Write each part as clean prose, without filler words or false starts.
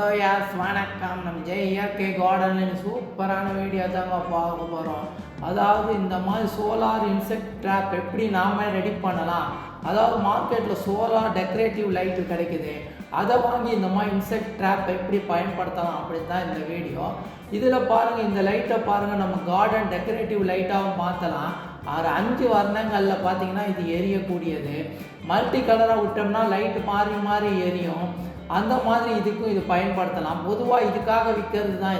Hello யாஸ் வணக்கம். நம்ம இயற்கை கார்டனின் சூப்பரான வீடியோ தாங்க பார்க்க போகிறோம். அதாவது இந்த மாதிரி சோலார் இன்செக்ட் ட்ராப் எப்படி நாம் ரெடி பண்ணலாம். அதாவது மார்க்கெட்டில் சோலார் டெக்கரேட்டிவ் லைட்டு கிடைக்குது, அதை வாங்கி இந்த மாதிரி இன்செக்ட் ட்ராப் எப்படி பயன்படுத்தலாம் அப்படி தான் இந்த வீடியோ. இதில் பாருங்கள், இந்த லைட்டை பாருங்கள், நம்ம கார்டன் டெக்கரேட்டிவ் லைட்டாகவும் மாற்றலாம். 5 வர்ணங்களில் பார்த்தீங்கன்னா இது எரியக்கூடியது. மல்டி கலராக விட்டோம்னா லைட்டு மாறி மாறி எரியும். அந்த மாதிரி இதுக்கும் இது பயன்படுத்தலாம். பொதுவாக இதுக்காக விற்கிறது தான்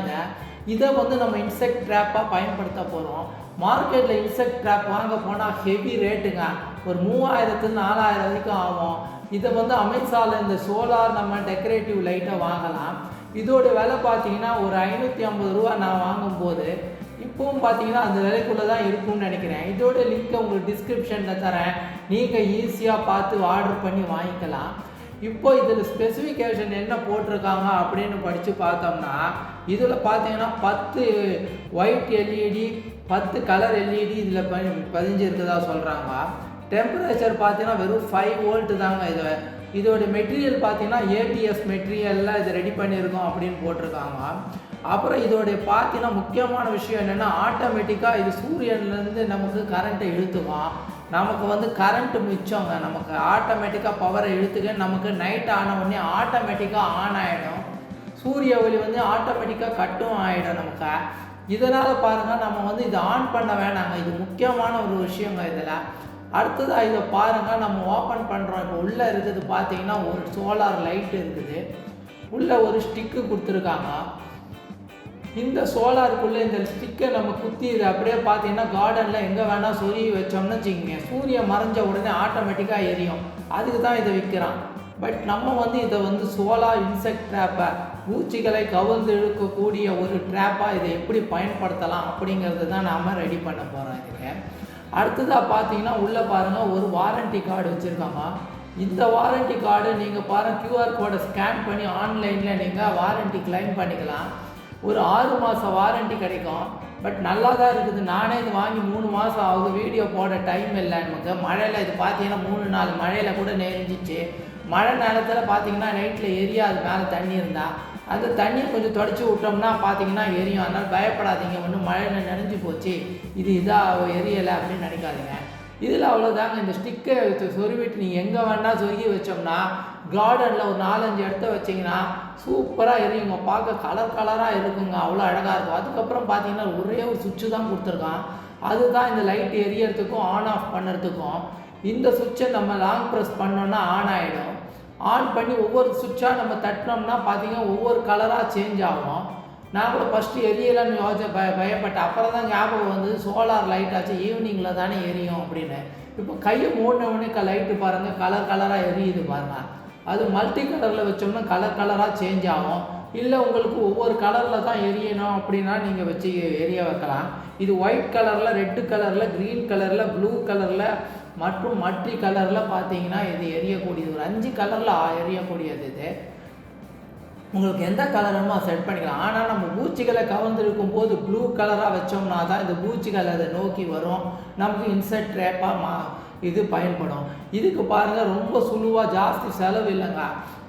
இதை நம்ம இன்செக்ட் ட்ராப்பாக பயன்படுத்த போகிறோம். மார்க்கெட்டில் இன்செக்ட் ட்ராப் வாங்க போனால் ஹெவி ரேட்டுங்க, ஒரு 3000-4000 வரைக்கும் ஆகும். இதை அமேசானில் இந்த சோலார் நம்ம டெக்கரேட்டிவ் லைட்டை வாங்கலாம். இதோட விலை பார்த்தீங்கன்னா ஒரு 550 ரூபா நான் வாங்கும்போது. இப்போவும் பார்த்தீங்கன்னா அந்த விலைக்குள்ளே தான் இருக்கும்னு நினைக்கிறேன். இதோட லிங்க்கை உங்களுக்கு டிஸ்கிரிப்ஷனில் தரேன், நீங்கள் ஈஸியாக பார்த்து ஆர்டர் பண்ணி வாங்கிக்கலாம். இப்போ இதில் ஸ்பெசிஃபிகேஷன் என்ன போட்டிருக்காங்க அப்படின்னு படித்து பார்த்தோம்னா, இதில் பார்த்தீங்கன்னா 10 ஒயிட் எல்இடி 10 கலர் எல்இடி இதில் பதிஞ்சிருக்குதா சொல்கிறாங்க. டெம்பரேச்சர் பார்த்தீங்கன்னா வெறும் 5 வோல்ட்டு தாங்க. இதோட மெட்டீரியல் பார்த்தீங்கன்னா ஏபிஎஸ் மெட்டீரியலில் இது ரெடி பண்ணியிருக்கோம் அப்படின்னு போட்டிருக்காங்க. அப்புறம் இதோடைய பார்த்தீங்கன்னா முக்கியமான விஷயம் என்னென்னா, ஆட்டோமேட்டிக்காக இது சூரியன்லேருந்து நமக்கு கரண்ட்டை இழுத்துக்கும். நமக்கு கரண்ட்டு மிச்சங்க. நமக்கு ஆட்டோமேட்டிக்காக பவரை இழுத்துக்க நமக்கு நைட் ஆன உடனே ஆட்டோமேட்டிக்காக ஆன் ஆகிடும். சூரிய ஒளி ஆட்டோமேட்டிக்காக கட்டும் ஆகிடும் நமக்கு. இதனால் பாருங்கள், நம்ம இதை ஆன் பண்ண வேணாங்க. இது முக்கியமான ஒரு விஷயங்க. இதில் அடுத்ததாக இதை பாருங்கள், நம்ம ஓப்பன் பண்ணுறோம். இப்போ உள்ளே இருக்குது பார்த்தீங்கன்னா ஒரு சோலார் லைட் இருக்குது. உள்ளே ஒரு ஸ்டிக்கு கொடுத்துருக்காங்க. இந்த சோலாருக்குள்ளே இந்த ஸ்டிக்கை நம்ம குத்தி இதை அப்படியே பார்த்தீங்கன்னா கார்டனில் எங்கே வேணால் சொருகி வச்சோம்னு வச்சுக்கோங்க, சூரியன் மறைஞ்ச உடனே ஆட்டோமேட்டிக்காக எரியும். அதுக்கு தான் இதை விற்கிறான். பட் நம்ம இதை சோலார் இன்செக்ட் ட்ராப்பை, பூச்சிகளை கவர்ந்து இழுக்கக்கூடிய ஒரு ட்ராப்பாக இதை எப்படி பயன்படுத்தலாம் அப்படிங்கிறது தான் நாம் ரெடி பண்ண போகிறோம். இதுக்கு அடுத்ததாக பார்த்தீங்கன்னா உள்ளே பாருங்கள், ஒரு வாரண்டி கார்டு வச்சுருக்காங்க. இந்த வாரண்டி கார்டு நீங்கள் பாருங்கள், கியூஆர் கோடை ஸ்கேன் பண்ணி ஆன்லைனில் நீங்கள் வாரண்டி கிளைம் பண்ணிக்கலாம். ஒரு 6 மாதம் வாரண்டி கிடைக்கும். பட் நல்லா தான் இருக்குது. நானே இது வாங்கி 3 மாதம் ஆகுது. வீடியோ போட டைம் இல்லை நமக்கு. மழையில் இது பார்த்தீங்கன்னா 3-4 மழையில் கூட நெறிஞ்சிச்சு. மழை நேரத்தில் பார்த்தீங்கன்னா நைட்டில் எரியாது. மேலே தண்ணி இருந்தால் அந்த தண்ணியை கொஞ்சம் தொடச்சி விட்டோம்னா பார்த்தீங்கன்னா எரியும். அதனால் பயப்படாதீங்க, ஒன்றும் மழையில் நனைஞ்சு போச்சு இது இதாக எரியலை அப்படின்னு நினைக்காதீங்க. இதில் அவ்வளோதாங்க. இந்த ஸ்டிக்கை சொருவிட்டு நீங்கள் எங்கே வேணால் சொருகி வச்சோம்னா கார்டனில் ஒரு 4-5 இடத்த வச்சிங்கன்னா சூப்பராக எரியுங்க. பார்க்க கலர் கலராக இருக்குங்க, அவ்வளோ அழகாக இருக்கும். அதுக்கப்புறம் பார்த்தீங்கன்னா ஒரே ஒரு சுவிட்சு தான் கொடுத்துருக்கான். அதுதான் இந்த லைட் எரியறதுக்கும் ஆன் ஆஃப் பண்ணுறதுக்கும். இந்த சுவிட்சை நம்ம லாங் ப்ரெஸ் பண்ணோன்னா ஆன் ஆகிடும். ஆன் பண்ணி ஒவ்வொரு சுவிட்சாக நம்ம தட்டினோம்னா பார்த்தீங்கன்னா ஒவ்வொரு கலராக சேஞ்ச் ஆகும். நான் கூட ஃபஸ்ட்டு எரியலைன்னு பயப்பட்டேன். அப்புறம் தான் ஞாபகம் வந்து சோலார் லைட் ஆச்சு, ஈவினிங்கில் தானே எரியும் அப்படின்னு. இப்போ கையை மூடினவுடனே லைட்டு பாருங்கள் கலர் கலராக எரியுது பாருங்கள். அது மல்டி கலரில் வச்சோம்னா கலர் கலராக சேஞ்ச் ஆகும். இல்லை உங்களுக்கு ஒவ்வொரு கலரில் தான் எரியணும் அப்படின்னா நீங்கள் வச்சு எரிய வைக்கலாம். இது ஒயிட் கலரில், ரெட்டு கலரில், க்ரீன் கலரில், ப்ளூ கலரில் மற்றும் மல்டி கலரில் பார்த்தீங்கன்னா இது எரியக்கூடியது. ஒரு 5 கலரில் எரியக்கூடியது. இது உங்களுக்கு எந்த கலருமோ செட் பண்ணிக்கலாம். ஆனால் நம்ம பூச்சிகளை கவர்ந்துருக்கும் போது ப்ளூ கலராக வச்சோம்னா தான் இந்த பூச்சிகள் அதை நோக்கி வரும். நமக்கு இன்செக்ட் ட்ராப்பாக இது பயன்படும். இதுக்கு பாருங்கள், ரொம்ப சுழுவாக ஜாஸ்தி செலவு இல்லைங்க.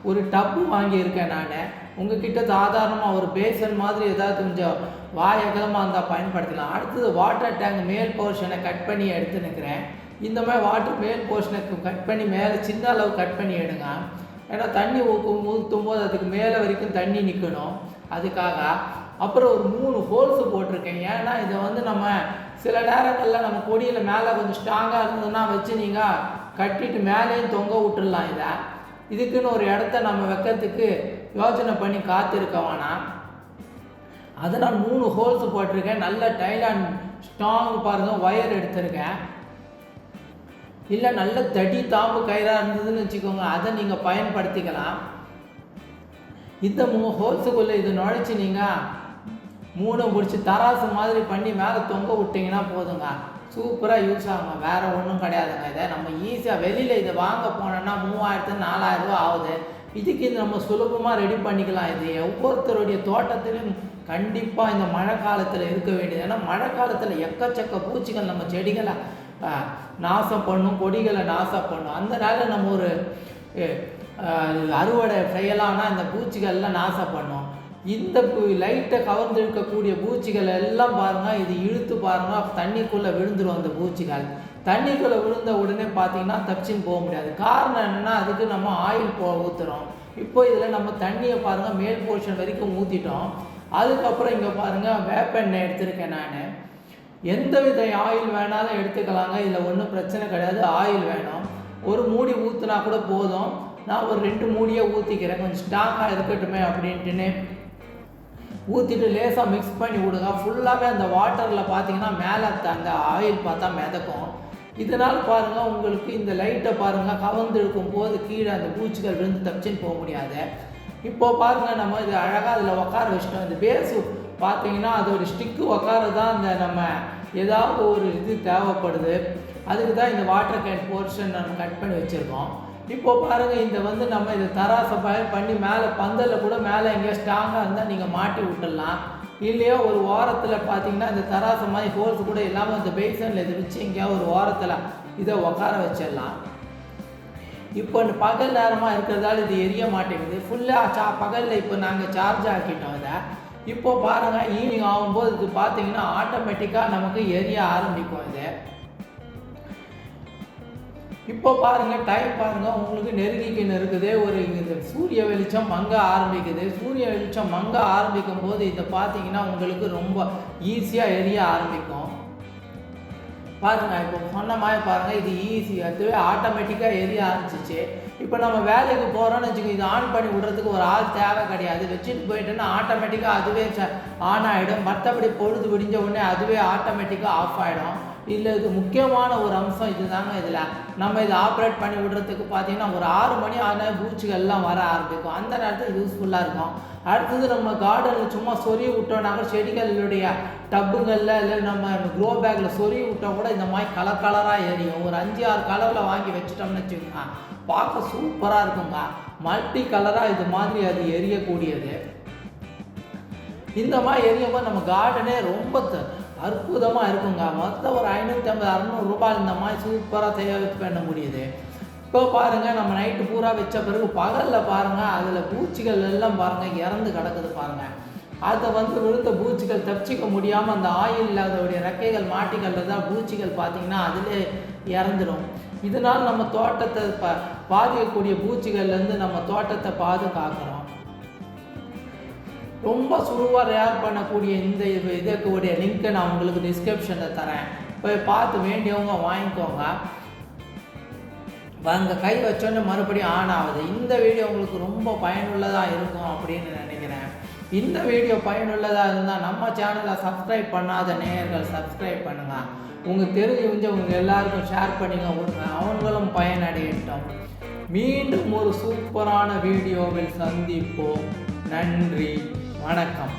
ஒரு டப்பு வாங்கியிருக்கேன் நான். உங்ககிட்ட சாதாரணமாக ஒரு பேசன் மாதிரி ஏதாவது கொஞ்சம் வாயகலமாக இருந்தால் பயன்படுத்தலாம். அடுத்தது வாட்டர் டேங்க் மேல் போர்ஷனை கட் பண்ணி எடுத்து நிற்கிறேன். இந்த மாதிரி வாட்டர் மேல் போர்ஷனை கட் பண்ணி மேலே சின்ன அளவு கட் பண்ணி எடுங்க. ஏன்னா தண்ணி ஊற்றும் போது அதுக்கு மேலே வரைக்கும் தண்ணி நிற்கணும், அதுக்காக. அப்புறம் ஒரு 3 ஹோல்ஸு போட்டிருக்கேன். ஏன்னா இதை நம்ம சில நேரங்களில் நம்ம கொடியில் மேலே கொஞ்சம் ஸ்ட்ராங்காக இருந்ததுன்னா வச்சு நீங்கள் கட்டிட்டு மேலேயும் தொங்க விட்டுடலாம். இதுக்குன்னு ஒரு இடத்த நம்ம வைக்கிறதுக்கு யோசனை பண்ணி காத்திருக்க வேணாம். அதனால் 3 ஹோல்ஸு போட்டிருக்கேன். நல்ல டைலான் ஸ்ட்ராங் பாருங்கள் ஒயர் எடுத்திருக்கேன். இல்லை நல்ல தடி தாம்பு கயிறாக இருந்ததுன்னு வச்சுக்கோங்க, அதை நீங்கள் பயன்படுத்திக்கலாம். இந்த 3 ஹோல்ஸுக்குள்ளே இது நுழைச்சி நீங்கள் 3 பிடிச்சி தராசு மாதிரி பண்ணி மேலே தொங்க விட்டிங்கன்னா போதுங்க, சூப்பராக யூஸ் ஆகுங்க. வேறு ஒன்றும் கிடையாதுங்க. இதை நம்ம ஈஸியாக வெளியில் இதை வாங்க போனோன்னா 3000-4000 ரூபா ஆகுது. இதுக்கு இது நம்ம சுலபமாக ரெடி பண்ணிக்கலாம். இது ஒவ்வொருத்தருடைய தோட்டத்திலும் கண்டிப்பாக இந்த மழை காலத்தில் இருக்க வேண்டியது. ஏன்னா மழை காலத்தில் எக்கச்சக்க பூச்சிகள் நம்ம செடிகளை நாசம் பண்ணும், கொடிகளை நாசம் பண்ணும். அந்த நாளில் நம்ம ஒரு அறுவடை செய்யலாம்னா இந்த பூச்சிகள்லாம் நாசம் பண்ணும். இந்த லைட்டை கவர்ந்திருக்கக்கூடிய பூச்சிகள் எல்லாம் பாருங்கள், இது இழுத்து பாருங்கள் தண்ணிக்குள்ளே விழுந்துடும். அந்த பூச்சிகள் தண்ணிக்குள்ளே விழுந்த உடனே பார்த்தீங்கன்னா தப்பிச்சின்னு போக முடியாது. காரணம் என்னென்னா அதுக்கு நம்ம ஆயில் ஊற்றுறோம். இப்போ இதில் நம்ம தண்ணியை பாருங்கள் மேல் போர்ஷன் வரைக்கும் ஊற்றிட்டோம். அதுக்கப்புறம் இங்கே பாருங்கள் வேப்பெண்ணெய் எடுத்திருக்கேன் நான். எந்த வித ஆயில் வேணாலும் எடுத்துக்கலாங்க, இதில் ஒன்றும் பிரச்சனை கிடையாது. ஆயில் வேணும், ஒரு மூடி ஊற்றினா கூட போதும். நான் ஒரு 2 மூடியை ஊற்றிக்கிறேன், கொஞ்சம் ஸ்டாக்காக இருக்கட்டுமே அப்படின்ட்டுன்னு ஊற்றிட்டு லேசாக மிக்ஸ் பண்ணி விடுங்க. ஃபுல்லாகவே அந்த வாட்டரில் பார்த்தீங்கன்னா மேலே அந்த ஆயில் பார்த்தா மிதக்கும். இதனால் பாருங்கள் உங்களுக்கு இந்த லைட்டை பாருங்கள் கவர்ந்து இருக்கும் போது கீழே அந்த பூச்சிகள் விழுந்து தப்பிச்சின்னு போக முடியாது. இப்போது பாருங்கள் நம்ம இது அழகாக அதில் உட்கார வச்சிட்டோம். இந்த பேஸு பார்த்தீங்கன்னா அதோட ஸ்டிக்கு உட்கார தான் இந்த நம்ம ஏதாவது ஒரு இது தேவைப்படுது, அதுக்கு தான் இந்த வாட்டர் கேன் போர்ஷன் நம்ம கட் பண்ணி வச்சுருக்கோம். இப்போது பாருங்கள் இந்த நம்ம இதை தராசை பண்ணி மேலே பந்தலில் கூட மேலே எங்கேயோ ஸ்ட்ராங்காக இருந்தால் நீங்கள் மாட்டி விட்டுடலாம். இல்லையோ ஒரு ஓரத்தில் பார்த்தீங்கன்னா இந்த தராசை மாதிரி ஹோல்ஸ் கூட இல்லாமல் இந்த பேசனில் இதை வச்சு எங்கேயாவது ஒரு ஓரத்தில் இதை உட்கார வச்சிடலாம். இப்போ இந்த பகல் நேரமாக இருக்கிறதால இது எரிய மாட்டேங்குது. ஃபுல்லாக பகலில் இப்போ நாங்கள் சார்ஜ் ஆக்கிட்டோம் இதை. இப்போ பாருங்கள் ஈவினிங் ஆகும்போது இது பார்த்தீங்கன்னா ஆட்டோமேட்டிக்காக நமக்கு எரிய ஆரம்பிக்கும் இது. இப்போ பாருங்கள் டைம் பாருங்கள் உங்களுக்கு நெருங்கிக்கின்னு இருக்குது. ஒரு இந்த சூரிய வெளிச்சம் மங்க ஆரம்பிக்குது. சூரிய வெளிச்சம் மங்க ஆரம்பிக்கும் போது இதை பார்த்தீங்கன்னா உங்களுக்கு ரொம்ப ஈஸியாக எரிய ஆரம்பிக்கும். பாருங்கள் இப்போ சொன்ன மாதிரி பாருங்கள் இது ஈஸியாக அதுவே ஆட்டோமேட்டிக்காக எரிய ஆரம்பிச்சிச்சு. இப்போ நம்ம வேலைக்கு போகிறோன்னு வச்சுக்கோங்க, இது ஆன் பண்ணி விடுறதுக்கு ஒரு ஆள் தேவை கிடையாது. வச்சுட்டு போயிட்டோன்னா ஆட்டோமேட்டிக்காக அதுவே ஆன் ஆகிடும். மற்றபடி பொழுது விடிஞ்ச உடனே அதுவே ஆட்டோமேட்டிக்காக ஆஃப் ஆகிடும். இல்லை இது முக்கியமான ஒரு அம்சம் இது தாங்க. இதில் நம்ம இதை ஆப்ரேட் பண்ணி விடுறதுக்கு பார்த்தீங்கன்னா ஒரு 6 மணி ஆனால் பூச்சிகள்லாம் வர ஆரம்பிக்கும். அந்த நேரத்தில் யூஸ்ஃபுல்லாக இருக்கும். அடுத்தது நம்ம கார்டனில் சும்மா சொறி விட்டோம்னாக்க செடிகளுடைய டப்புங்களில் இல்லை நம்ம க்ரோ பேக்கில் சொறி விட்டோம் கூட இந்த மாதிரி கலராக எரியும். ஒரு 5-6 கலரில் வாங்கி வச்சுட்டோம்னு வச்சுக்கோங்க, பார்க்க சூப்பராக இருக்குங்க. மல்டி கலராக இது மாதிரி அது எரியக்கூடியது. இந்த மாதிரி எரியும் போது நம்ம கார்டனே ரொம்ப அற்புதமாக இருக்குங்க. மொத்தம் ஒரு 550-600 ரூபாய் இந்த மாதிரி சூப்பராக சேவ் பண்ண முடியுது. இப்போ பாருங்கள் நம்ம நைட்டு பூரா வச்ச பிறகு பகலில் பாருங்கள் அதில் பூச்சிகள் எல்லாம் பாருங்கள் இறந்து கிடக்குது பாருங்கள். அதை விழுந்த பூச்சிகள் தப்பிச்சிக்க முடியாமல் அந்த ஆயிலில் அதோடைய ரெக்கைகள் மாட்டிகளில் தான் பூச்சிகள் பார்த்திங்கன்னா அதிலே இறந்துடும். இதனால் நம்ம தோட்டத்தை பாதிக்கக்கூடிய பூச்சிகள்லேருந்து நம்ம தோட்டத்தை பாதுகாக்கிறோம். ரொம்ப சுழுவாக ரியாக்ட் பண்ணக்கூடிய இந்த இதுக்குடைய லிங்க்கை நான் உங்களுக்கு டிஸ்கிரிப்ஷனில் தரேன், போய் பார்த்து வேண்டியவங்க வாங்கிக்கோங்க. அங்கே கை வச்சோன்னு மறுபடியும் ஆன் ஆகுது. இந்த வீடியோ உங்களுக்கு ரொம்ப பயனுள்ளதாக இருக்கும் அப்படின்னு நினைக்கிறேன். இந்த வீடியோ பயனுள்ளதாக இருந்தால் நம்ம சேனலை சப்ஸ்கிரைப் பண்ணாத நேயர்கள் சப்ஸ்கிரைப் பண்ணுங்கள். உங்களுக்கு தெரிஞ்சவங்க எல்லாருக்கும் ஷேர் பண்ணிங்க, அவங்களும் பயனடையட்டும். மீண்டும் ஒரு சூப்பரான வீடியோவில் சந்திப்போம். நன்றி, வணக்கம்.